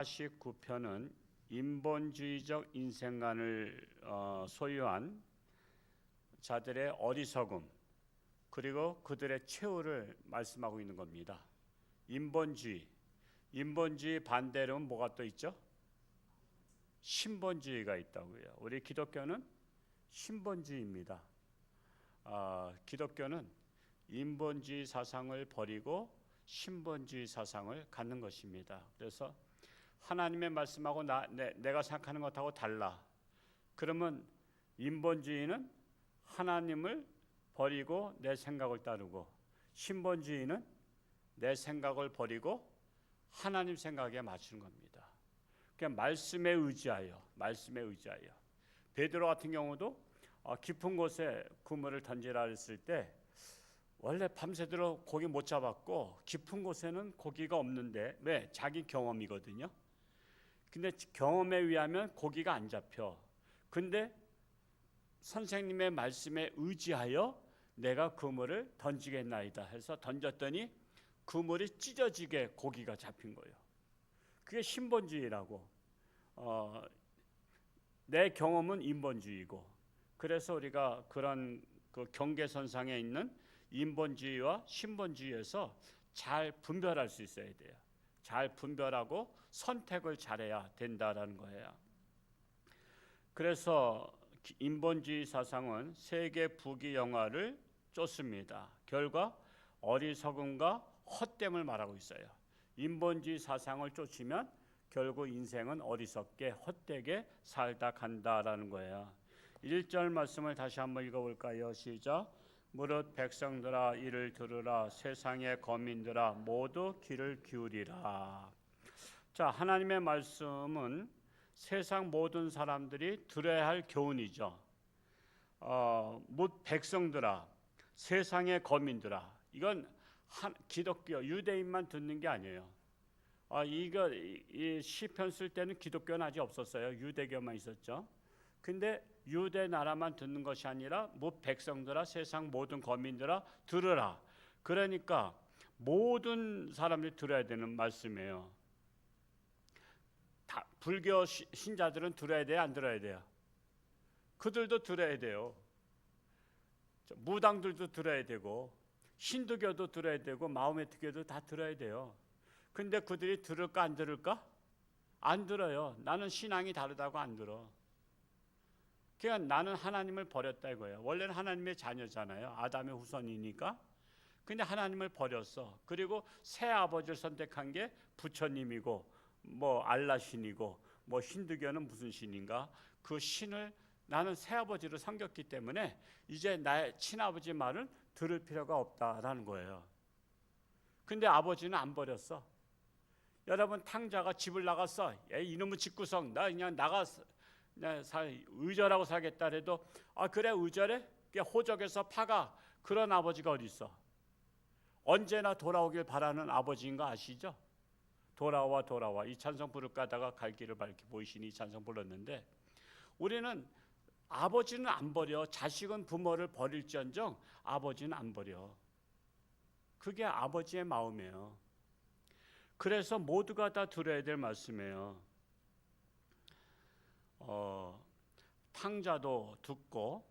49편은 인본주의적 인생관을 소유한 자들의 어리석음 그리고 그들의 최후를 말씀하고 있는 겁니다. 인본주의 반대로는 뭐가 또 있죠? 신본주의가 있다고요. 우리 기독교는 신본주의입니다. 기독교는 인본주의 사상을 버리고 신본주의 사상을 갖는 것입니다. 그래서 하나님의 말씀하고 내가 생각하는 것하고 달라. 그러면 인본주의는 하나님을 버리고 내 생각을 따르고, 신본주의는 내 생각을 버리고 하나님 생각에 맞추는 겁니다. 그냥 말씀에 의지하여. 베드로 같은 경우도 깊은 곳에 그물을 던지라 했을 때 원래 밤새도록 고기 못 잡았고 깊은 곳에는 고기가 없는데, 왜? 자기 경험이거든요. 근데 경험에 의하면 고기가 안 잡혀. 근데 선생님의 말씀에 의지하여 내가 그물을 던지겠나이다 해서 던졌더니 그물이 찢어지게 고기가 잡힌 거예요. 그게 신본주의라고. 내 경험은 인본주의고. 그래서 우리가 그런 그 경계선상에 있는 인본주의와 신본주의에서 잘 분별할 수 있어야 돼요. 잘 분별하고 선택을 잘해야 된다라는 거예요. 그래서 인본주의 사상은 세계 부귀 영화를 쫓습니다. 결과 어리석음과 헛됨을 말하고 있어요. 인본주의 사상을 쫓으면 결국 인생은 어리석게 헛되게 살다 간다라는 거예요. 1절 말씀을 다시 한번 읽어볼까요? 시작. 무릇 백성들아 이를 들으라. 세상의 거민들아 모두 귀를 기울이라. 자, 하나님의 말씀은 세상 모든 사람들이 들어야 할 교훈이죠. 뭇 백성들아, 세상의 거민들아. 이건 기독교 유대인만 듣는 게 아니에요. 이 시편 쓸 때는 기독교는 아직 없었어요. 유대교만 있었죠. 근데 유대 나라만 듣는 것이 아니라 뭇 백성들아, 세상 모든 거민들아 들으라. 그러니까 모든 사람들이 들어야 되는 말씀이에요. 불교 신자들은 들어야 돼요, 안 들어야 돼요? 그들도 들어야 돼요. 무당들도 들어야 되고, 힌두교도 들어야 되고, 마호메트교도 다 들어야 돼요. 근데 그들이 들을까 안 들을까? 안 들어요. 나는 신앙이 다르다고 안 들어. 그러니까 나는 하나님을 버렸다 이거예요. 원래는 하나님의 자녀잖아요. 아담의 후손이니까. 근데 하나님을 버렸어. 그리고 새 아버지를 선택한 게 부처님이고, 뭐 알라신이고, 뭐 힌두교는 무슨 신인가? 그 신을 나는 새 아버지를 섬겼기 때문에 이제 나의 친아버지 말을 들을 필요가 없다라는 거예요. 근데 아버지는 안 버렸어. 여러분, 탕자가 집을 나갔어. 이놈의 집구석, 나 그냥 나가서 의절하고 살겠다 해도 그래 의절해? 호적에서 파가. 그런 아버지가 어디 있어? 언제나 돌아오길 바라는 아버지인 거 아시죠? 돌아와 이 찬송 부를 까다가 갈 길을 밝히 보이시니 이 찬송 불렀는데, 우리는 아버지는 안 버려. 자식은 부모를 버릴지언정 아버지는 안 버려. 그게 아버지의 마음이에요. 그래서 모두가 다 들어야 될 말씀이에요. 탕자도 듣고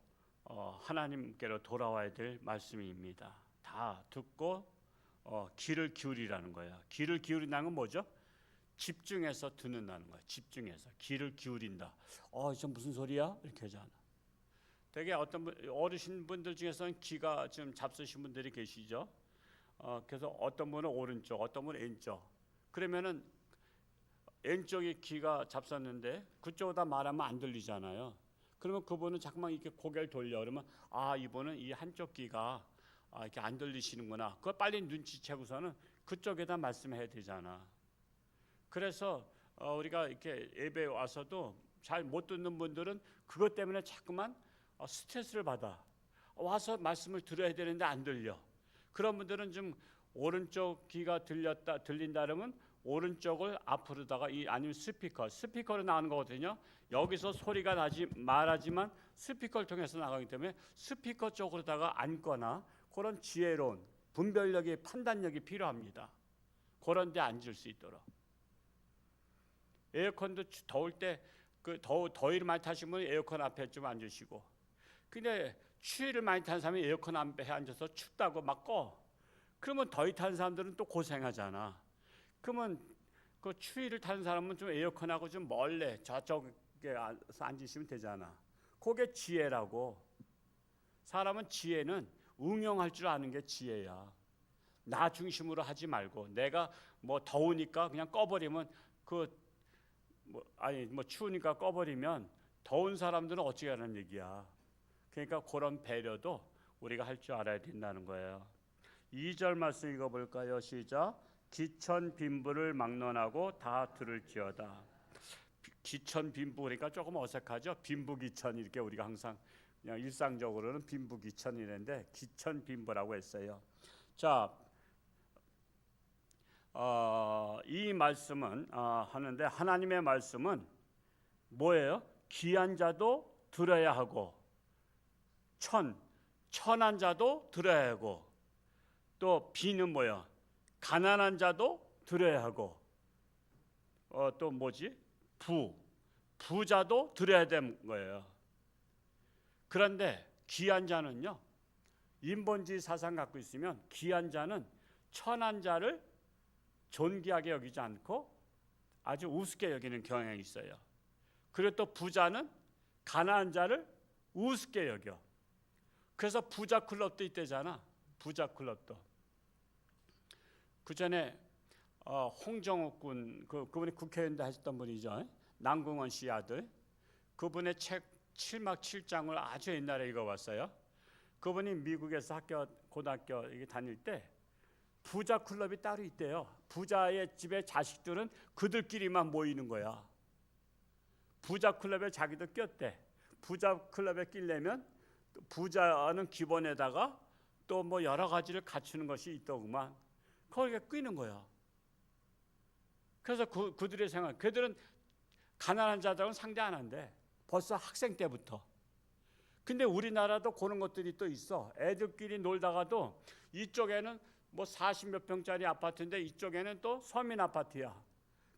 하나님께로 돌아와야 될 말씀입니다. 다 듣고 귀를 기울이라는 거예요. 귀를 기울인다는 건 뭐죠? 집중해서 듣는다는 거예요. 집중해서 귀를 기울인다. 이게 무슨 소리야? 이렇게 하잖아. 되게 어떤 어르신분들 중에서는 귀가 좀 잡수신 분들이 계시죠. 그래서 어떤 분은 오른쪽, 어떤 분은 왼쪽. 그러면은 왼쪽에 귀가 잡혔는데 그쪽에다 말하면 안 들리잖아요. 그러면 그분은 자꾸만 이렇게 고개를 돌려. 그러면 이분은 이 한쪽 귀가 이렇게 안 들리시는구나. 그걸 빨리 눈치채고서는 그쪽에다 말씀해야 되잖아. 그래서 우리가 이렇게 예배에 와서도 잘 못 듣는 분들은 그것 때문에 자꾸만 스트레스를 받아. 와서 말씀을 들어야 되는데 안 들려. 그런 분들은 좀 오른쪽 귀가 들린다 그러면 오른쪽을 앞으로다가 아니면 스피커로 나가는 거거든요. 여기서 소리가 말하지만 스피커를 통해서 나가기 때문에 스피커 쪽으로다가 앉거나, 그런 지혜로운 분별력이, 판단력이 필요합니다. 그런 데 앉을 수 있도록. 에어컨도 더울 때 더위를 많이 타신 분은 에어컨 앞에 좀 앉으시고, 근데 추위를 많이 타는 사람이 에어컨 앞에 앉아서 춥다고 막 꺼. 그러면 더위 타는 사람들은 또 고생하잖아. 그러면 그 추위를 타는 사람은 좀 에어컨하고 좀 멀리 저쪽에 앉으시면 되잖아. 그게 지혜라고. 사람은 지혜는 응용할 줄 아는 게 지혜야. 나 중심으로 하지 말고, 내가 뭐 더우니까 그냥 꺼버리면 추우니까 꺼버리면 더운 사람들은 어찌 하는 얘기야. 그러니까 그런 배려도 우리가 할 줄 알아야 된다는 거예요. 2절 말씀 읽어볼까요? 시작. 기천 빈부를 막론하고 다 들을지어다. 기천 빈부 그러니까 조금 어색하죠. 빈부기천 이렇게 우리가 항상 그냥 일상적으로는 빈부기천이랬는데 기천 빈부라고 했어요. 자, 이 말씀은 하는데, 하나님의 말씀은 뭐예요? 귀한 자도 들어야 하고 천한 자도 들어야 하고, 또 비는 뭐야? 가난한 자도 들어야 하고, 또 뭐지? 부자도 들어야 되는 거예요. 그런데 귀한 자는요, 인본주의 사상 갖고 있으면 귀한 자는 천한 자를 존귀하게 여기지 않고 아주 우습게 여기는 경향이 있어요. 그리고 또 부자는 가난한 자를 우습게 여겨. 그래서 부자 클럽도 있대잖아. 부자 클럽도. 그 전에 홍정욱 군, 그분이 국회의원도 하셨던 분이죠. 남궁원 씨 아들. 그분의 책 7막 7장을 아주 옛날에 읽어봤어요. 그분이 미국에서 고등학교 다닐 때 부자 클럽이 따로 있대요. 부자의 집에 자식들은 그들끼리만 모이는 거야. 부자 클럽에 자기도 꼈대. 부자 클럽에 끼려면 부자는 기본에다가 또 뭐 여러 가지를 갖추는 것이 있더구만. 거기에 끼는 거야. 그래서 그들의 생각, 그들은 가난한 자들은 상대 안 한대. 벌써 학생 때부터. 근데 우리나라도 그런 것들이 또 있어. 애들끼리 놀다가도 이쪽에는 뭐 40몇 평짜리 아파트인데 이쪽에는 또 서민 아파트야.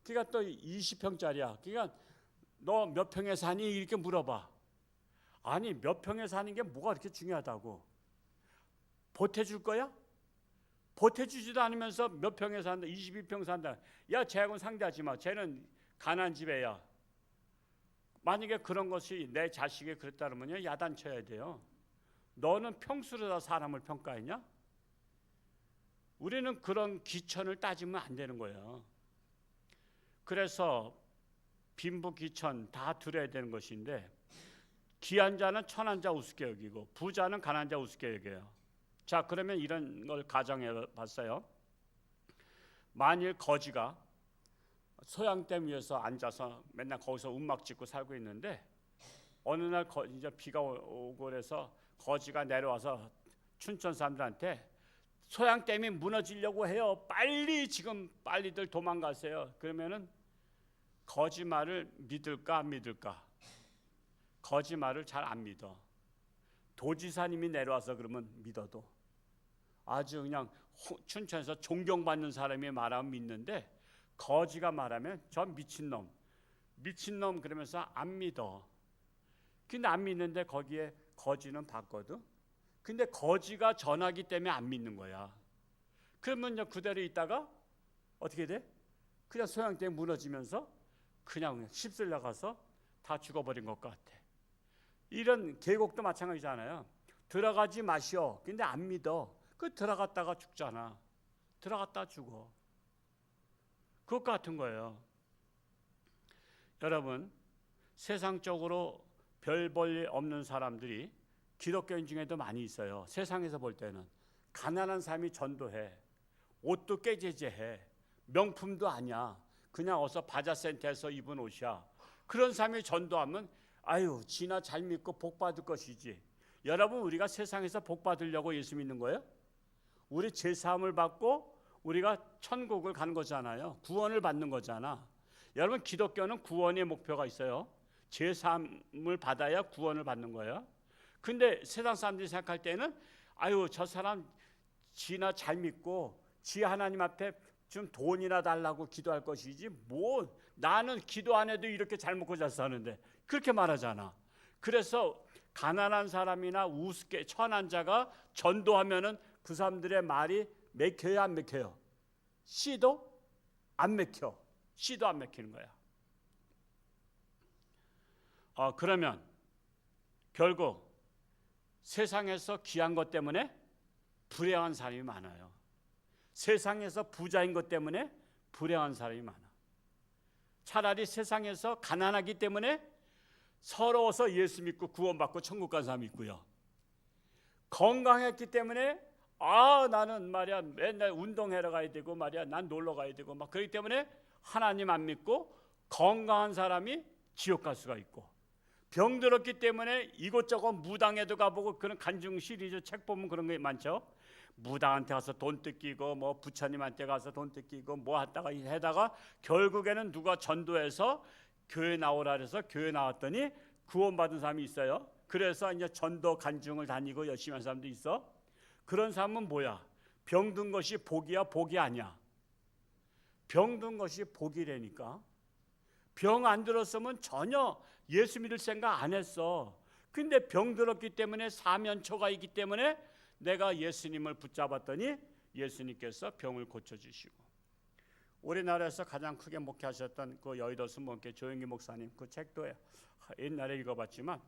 그러니까 또 20평짜리야. 그러니까 너 몇 평에 사니? 이렇게 물어봐. 아니, 몇 평에 사는 게 뭐가 그렇게 중요하다고. 보태줄 거야? 보태주지도 않으면서 몇 평에 산다, 22평 산다. 야, 쟤하고는 상대하지 마. 쟤는 가난한 집애야. 만약에 그런 것이 내 자식이 그랬다면요, 야단쳐야 돼요. 너는 평수로 다 사람을 평가했냐? 우리는 그런 기천을 따지면 안 되는 거예요. 그래서 빈부 기천 다 들어야 되는 것인데, 귀한 자는 천한 자 우습게 여기고 부자는 가난한 자 우습게 여겨요. 자, 그러면 이런 걸 가정해 봤어요. 만일 거지가 소양댐 위에서 앉아서 맨날 거기서 움막 짓고 살고 있는데, 어느 날 이제 비가 오고 그래서 거지가 내려와서 춘천 사람들한테 소양댐이 무너지려고 해요. 빨리들 도망가세요. 그러면은 거짓말을 믿을까 안 믿을까? 거짓말을 잘 안 믿어. 도지사님이 내려와서 그러면 믿어도, 아주 그냥 춘천에서 존경받는 사람이 말하면 믿는데, 거지가 말하면 저 미친놈 그러면서 안 믿어. 근데 안 믿는데 거기에 거지는 봤거든. 근데 거지가 전하기 때문에 안 믿는 거야. 그러면 이제 그대로 있다가 어떻게 돼? 그냥 소양댐 무너지면서 그냥 휩쓸려 가서 다 죽어버린 것 같아. 이런 계곡도 마찬가지잖아요. 들어가지 마시오. 근데 안 믿어. 들어갔다가 죽잖아. 들어갔다 죽어. 그것 같은 거예요. 여러분, 세상적으로 별 볼 일 없는 사람들이 기독교인 중에도 많이 있어요. 세상에서 볼 때는 가난한 사람이 전도해, 옷도 깨제제해, 명품도 아니야. 그냥 어서 바자센터에서 입은 옷이야. 그런 사람이 전도하면 아유, 지나 잘 믿고 복 받을 것이지. 여러분, 우리가 세상에서 복 받으려고 예수 믿는 거예요? 우리 제사함을 받고 우리가 천국을 가는 거잖아요. 구원을 받는 거잖아. 여러분, 기독교는 구원의 목표가 있어요. 제사함을 받아야 구원을 받는 거예요. 근데 세상 사람들이 생각할 때는 아유, 저 사람 지나 잘 믿고 지 하나님 앞에 좀 돈이나 달라고 기도할 것이지 뭐 나는 기도 안 해도 이렇게 잘 먹고 잘 사는데 그렇게 말하잖아. 그래서 가난한 사람이나 우습게 처한 자가 전도하면은 그 사람들의 말이 맥혀요, 안 맥혀요? 씨도 안 맥혀. 씨도 안 맥히는 거야. 그러면 결국 세상에서 귀한 것 때문에 불행한 사람이 많아요. 세상에서 부자인 것 때문에 불행한 사람이 많아. 차라리 세상에서 가난하기 때문에 서러워서 예수 믿고 구원받고 천국 간 사람이 있고요. 건강했기 때문에 나는 말이야 맨날 운동하러 가야 되고 말이야 난 놀러 가야 되고 막 그렇기 때문에 하나님 안 믿고 건강한 사람이 지옥 갈 수가 있고, 병들었기 때문에 이곳저곳 무당에도 가보고, 그런 간증 시리즈 책 보면 그런 게 많죠. 무당한테 가서 돈 뜯기고 뭐 부처님한테 가서 돈 뜯기고 뭐 하다가 해다가 결국에는 누가 전도해서 교회 나오라 그래서 교회 나왔더니 구원받은 사람이 있어요. 그래서 이제 전도 간증을 다니고 열심히 한 사람도 있어. 그런 사람은 뭐야? 병든 것이 복이야, 복이 아니야? 병든 것이 복이라니까. 병 안 들었으면 전혀 예수 믿을 생각 안 했어. 근데 병 들었기 때문에 사면초가 있기 때문에 내가 예수님을 붙잡았더니 예수님께서 병을 고쳐주시고, 우리나라에서 가장 크게 목회하셨던 그 여의도 순복음교회 조영기 목사님, 그 책도 옛날에 읽어봤지만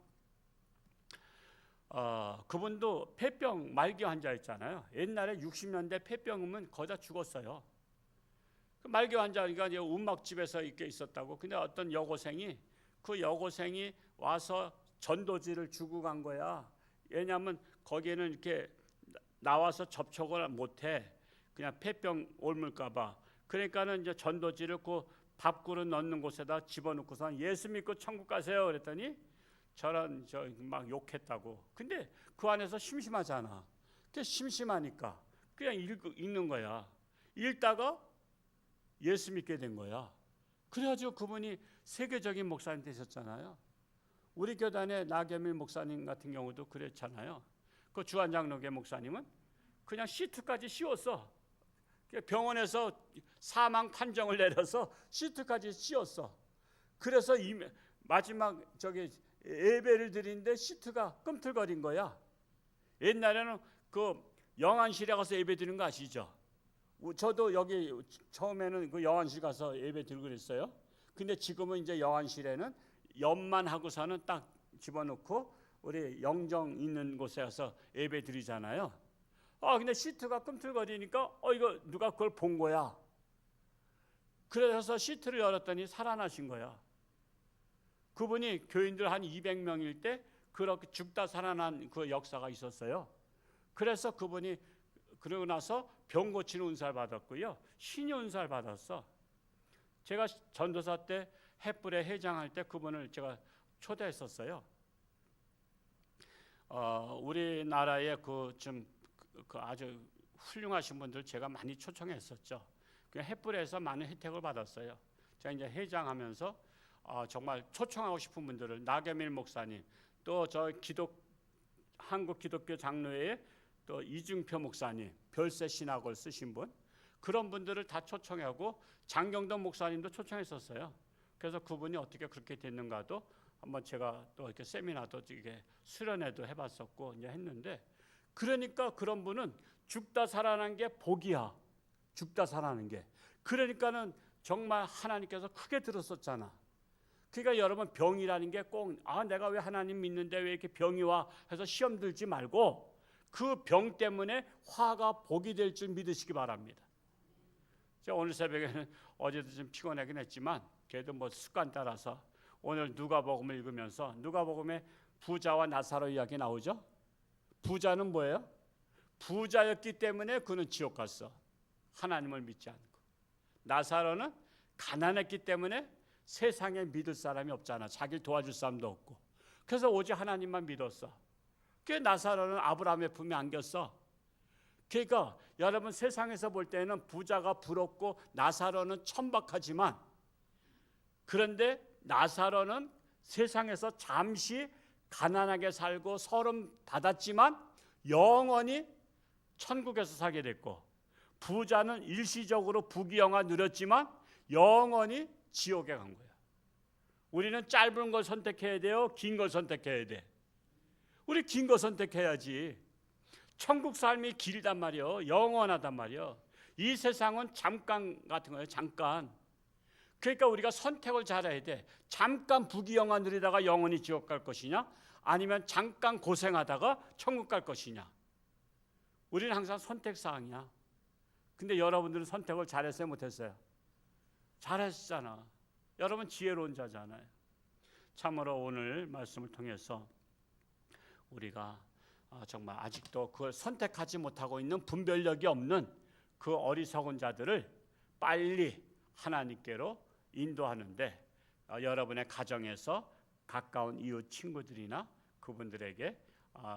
그분도 폐병 말기 환자였잖아요. 옛날에 60년대 폐병이면 거의 다 죽었어요. 그 말기 환자가 이제 음악집에서 이렇게 있었다고. 근데 어떤 여고생이 와서 전도지를 주고 간 거야. 왜냐하면 거기에는 이렇게 나와서 접촉을 못해. 그냥 폐병 옮을까봐. 그러니까는 이제 전도지를 그 밥그릇 넣는 곳에다 집어넣고서 예수 믿고 천국 가세요. 그랬더니 막 욕했다고. 근데 그 안에서 심심하잖아. 그 심심하니까 그냥 읽는 거야. 읽다가 예수 믿게 된 거야. 그래가지고 그분이 세계적인 목사님 되셨잖아요. 우리 교단의 나겸일 목사님 같은 경우도 그랬잖아요. 그 주한장로교 목사님은 그냥 시트까지 씌웠어. 병원에서 사망 판정을 내려서 시트까지 씌웠어. 그래서 마지막 예배를 드리는데 시트가 꿈틀거린 거야. 옛날에는 그 영안실에 가서 예배 드리는 거 아시죠? 저도 여기 처음에는 그 영안실 가서 예배 드리고 그랬어요. 근데 지금은 이제 영안실에는 옆만 하고서는 딱 집어넣고 우리 영정 있는 곳에 가서 예배 드리잖아요. 근데 시트가 꿈틀거리니까 이거 누가 그걸 본 거야. 그래서 시트를 열었더니 살아나신 거야. 그분이 교인들 한 200명일 때 그렇게 죽다 살아난 그 역사가 있었어요. 그래서 그분이 그러고 나서 병 고치는 은사를 받았고요. 신의 은사를 받았어. 제가 전도사 때 햇불에 회장할 때 그분을 제가 초대했었어요. 우리나라에 그 아주 훌륭하신 분들 제가 많이 초청했었죠. 그 햇불에서 많은 혜택을 받았어요. 제가 이제 회장하면서 정말 초청하고 싶은 분들을, 나겸일 목사님, 또 한국 기독교 장로회의 또 이중표 목사님, 별세 신학을 쓰신 분, 그런 분들을 다 초청하고 장경동 목사님도 초청했었어요. 그래서 그분이 어떻게 그렇게 됐는가도 한번 제가 또 이렇게 세미나도 이렇게 수련회도 해봤었고 이제 했는데, 그러니까 그런 분은 죽다 살아난 게 복이야. 죽다 살아나는 게. 그러니까는 정말 하나님께서 크게 들었었잖아. 그러니까 여러분, 병이라는 게 꼭 내가 왜 하나님 믿는데 왜 이렇게 병이 와 해서 시험 들지 말고 그 병 때문에 화가 복이 될 줄 믿으시기 바랍니다. 제가 오늘 새벽에는 어제도 좀 피곤하긴 했지만 그래도 뭐 습관 따라서 오늘 누가복음을 읽으면서 누가복음에 부자와 나사로 이야기 나오죠. 부자는 뭐예요? 부자였기 때문에 그는 지옥 갔어. 하나님을 믿지 않고. 나사로는 가난했기 때문에 세상에 믿을 사람이 없잖아. 자기를 도와줄 사람도 없고. 그래서 오직 하나님만 믿었어. 그 나사로는 아브라함의 품에 안겼어. 그러니까 여러분, 세상에서 볼 때는 부자가 부럽고 나사로는 천박하지만, 그런데 나사로는 세상에서 잠시 가난하게 살고 서름 받았지만 영원히 천국에서 살게 됐고, 부자는 일시적으로 부귀영화 누렸지만 영원히 지옥에 간 거야. 우리는 짧은 걸 선택해야 돼요? 긴 걸 선택해야 돼? 우리 긴 거 선택해야지. 천국 삶이 길단 말이요. 영원하단 말이요. 이 세상은 잠깐 같은 거예요. 잠깐. 그러니까 우리가 선택을 잘해야 돼. 잠깐 부귀영화 누리다가 영원히 지옥 갈 것이냐? 아니면 잠깐 고생하다가 천국 갈 것이냐? 우리는 항상 선택사항이야. 근데 여러분들은 선택을 잘했어요? 못했어요? 잘했잖아. 여러분 지혜로운 자잖아요. 참으로 오늘 말씀을 통해서 우리가 정말 아직도 그걸 선택하지 못하고 있는 분별력이 없는 그 어리석은 자들을 빨리 하나님께로 인도하는데 여러분의 가정에서 가까운 이웃 친구들이나 그분들에게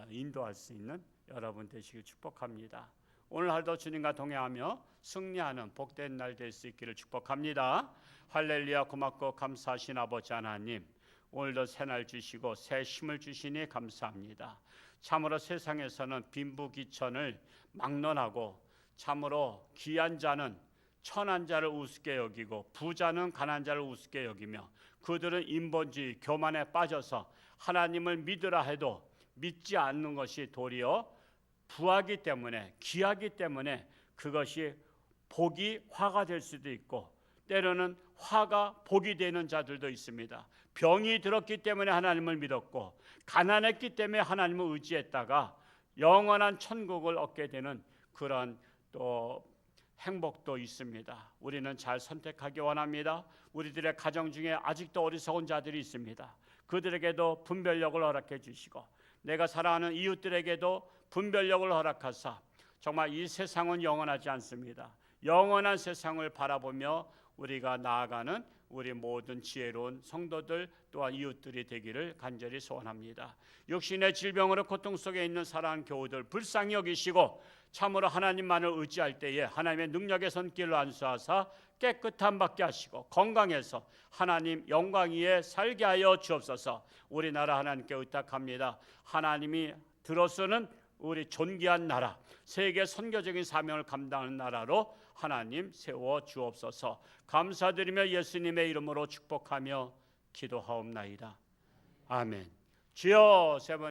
인도할 수 있는 여러분 되시길 축복합니다. 오늘 하루도 주님과 동행하며 승리하는 복된 날 될 수 있기를 축복합니다. 할렐루야. 고맙고 감사하신 아버지 하나님, 오늘도 새날 주시고 새 힘을 주시니 감사합니다. 참으로 세상에서는 빈부귀천을 막론하고 참으로 귀한 자는 천한 자를 우습게 여기고 부자는 가난한 자를 우습게 여기며 그들은 인본주의 교만에 빠져서 하나님을 믿으라 해도 믿지 않는 것이 도리어 부하기 때문에 귀하기 때문에 그것이 복이 화가 될 수도 있고 때로는 화가 복이 되는 자들도 있습니다. 병이 들었기 때문에 하나님을 믿었고 가난했기 때문에 하나님을 의지했다가 영원한 천국을 얻게 되는 그런 또 행복도 있습니다. 우리는 잘 선택하기 원합니다. 우리들의 가정 중에 아직도 어리석은 자들이 있습니다. 그들에게도 분별력을 허락해 주시고 내가 사랑하는 이웃들에게도 분별력을 허락하사 정말 이 세상은 영원하지 않습니다. 영원한 세상을 바라보며 우리가 나아가는 우리 모든 지혜로운 성도들 또한 이웃들이 되기를 간절히 소원합니다. 육신의 질병으로 고통 속에 있는 사랑하는 교우들 불쌍히 여기시고 참으로 하나님만을 의지할 때에 하나님의 능력의 손길로 안수하사 깨끗함 받게 하시고 건강해서 하나님 영광 위에 살게 하여 주옵소서. 우리나라 하나님께 의탁합니다. 하나님이 들어서는 우리 존귀한 나라, 세계 선교적인 사명을 감당하는 나라로 하나님 세워 주옵소서. 감사드리며 예수님의 이름으로 축복하며 기도하옵나이다. 아멘. 주여 세 번